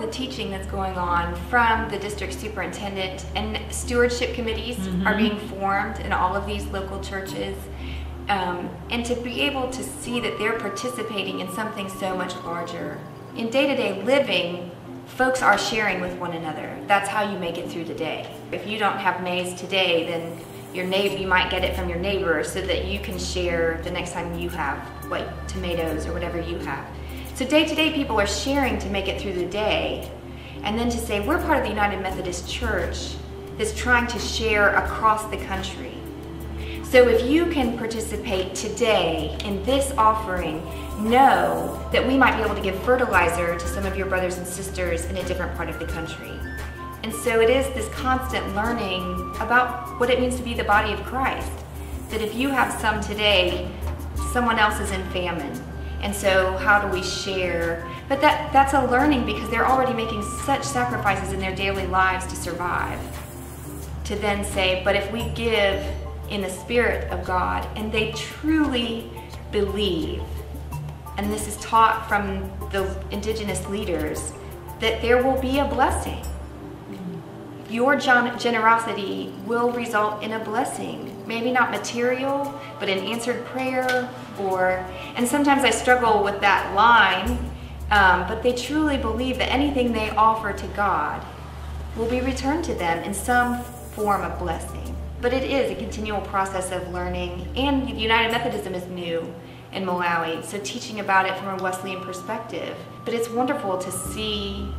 the teaching that's going on from the district superintendent, and stewardship committees are being formed in all of these local churches. And to be able to see that they're participating in something so much larger. In day-to-day living, folks are sharing with one another. That's how you make it through the day. If you don't have maize today, then you might get it from your neighbor so that you can share the next time you have like tomatoes or whatever you have. So day-to-day people are sharing to make it through the day. And then to say we're part of the United Methodist Church that's trying to share across the country. So if you can participate today in this offering, know that we might be able to give fertilizer to some of your brothers and sisters in a different part of the country. And so it is this constant learning about what it means to be the body of Christ. That if you have some today, someone else is in famine. And so how do we share? But that's a learning because they're already making such sacrifices in their daily lives to survive. To then say, but if we give in the Spirit of God, and they truly believe, and this is taught from the indigenous leaders, that there will be a blessing. Your generosity will result in a blessing. Maybe not material, but an answered prayer, and sometimes I struggle with that line, but they truly believe that anything they offer to God will be returned to them in some form of blessing. But it is a continual process of learning, and United Methodism is new in Malawi, so teaching about it from a Wesleyan perspective. But it's wonderful to see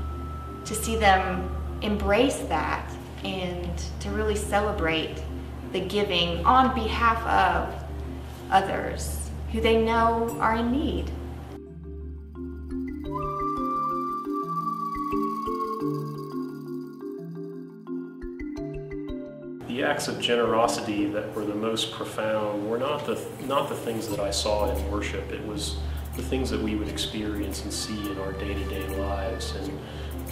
them embrace that and to really celebrate the giving on behalf of others who they know are in need. The acts of generosity that were the most profound were not the things that I saw in worship. It was the things that we would experience and see in our day-to-day lives, and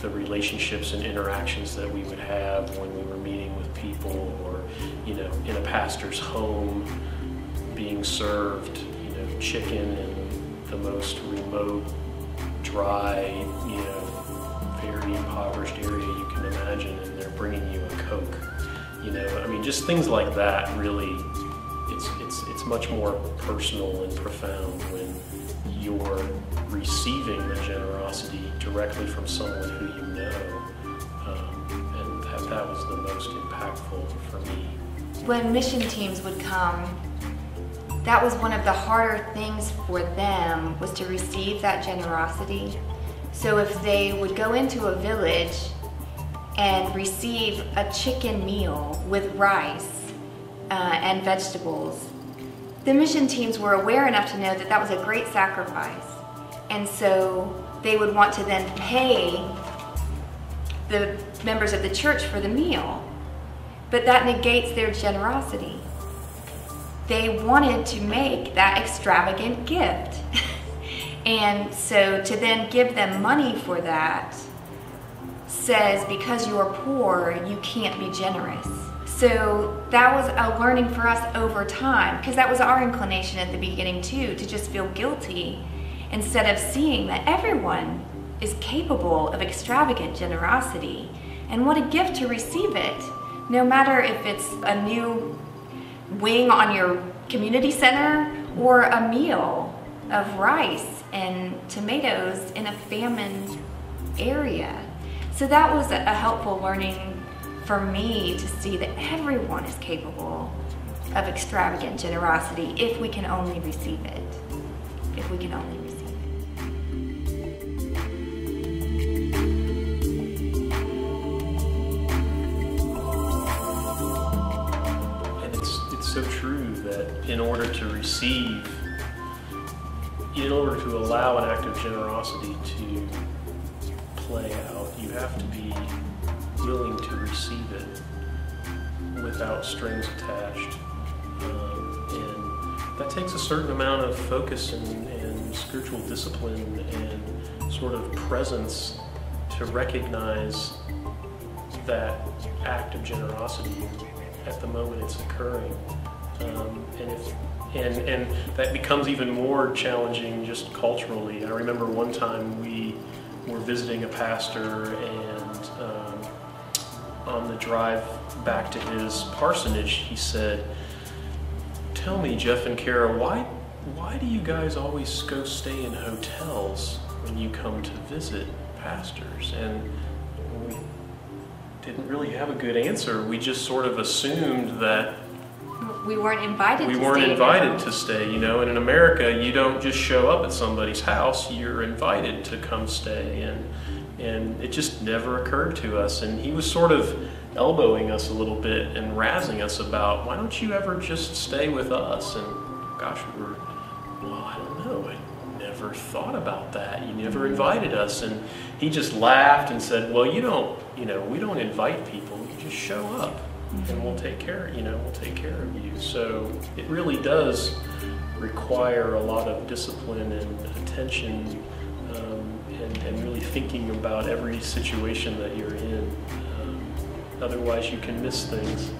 the relationships and interactions that we would have when we were meeting with people, or in a pastor's home, being served chicken in the most remote, dry, very impoverished area you can imagine, and they're bringing you a Coke. I mean, just things like that. Really, it's much more personal and profound when you're receiving the generosity directly from someone who you know, and that was the most impactful for me. When mission teams would come, that was one of the harder things for them, was to receive that generosity. So if they would go into a village and receive a chicken meal with rice and vegetables, the mission teams were aware enough to know that that was a great sacrifice. And so they would want to then pay the members of the church for the meal. But that negates their generosity. They wanted to make that extravagant gift. And so to then give them money for that says, because you're poor, you can't be generous. So that was a learning for us over time, because that was our inclination at the beginning too, to just feel guilty, instead of seeing that everyone is capable of extravagant generosity. And what a gift to receive it, no matter if it's a new wing on your community center or a meal of rice and tomatoes in a famine area. So that was a helpful learning for me, to see that everyone is capable of extravagant generosity if we can only receive it. If we can only receive it. And it's so true that in order to receive, in order to allow an act of generosity to play out, you have to be willing to receive it without strings attached. And that takes a certain amount of focus and spiritual discipline and sort of presence to recognize that act of generosity at the moment it's occurring. And that becomes even more challenging just culturally. I remember one time we were visiting a pastor, and on the drive back to his parsonage, he said, "Tell me, Jeff and Kara, why do you guys always go stay in hotels when you come to visit pastors?" And we didn't really have a good answer. We just sort of assumed that we weren't invited to stay, you know. And in America, you don't just show up at somebody's house, you're invited to come stay. And it just never occurred to us. And he was sort of elbowing us a little bit and razzing us about, why don't you ever just stay with us? And gosh, we were, well, I don't know, I never thought about that. You never invited us. And he just laughed and said, well, we don't invite people, you just show up and we'll take care of you. So it really does require a lot of discipline and attention, and really thinking about every situation that you're in. Otherwise you can miss things.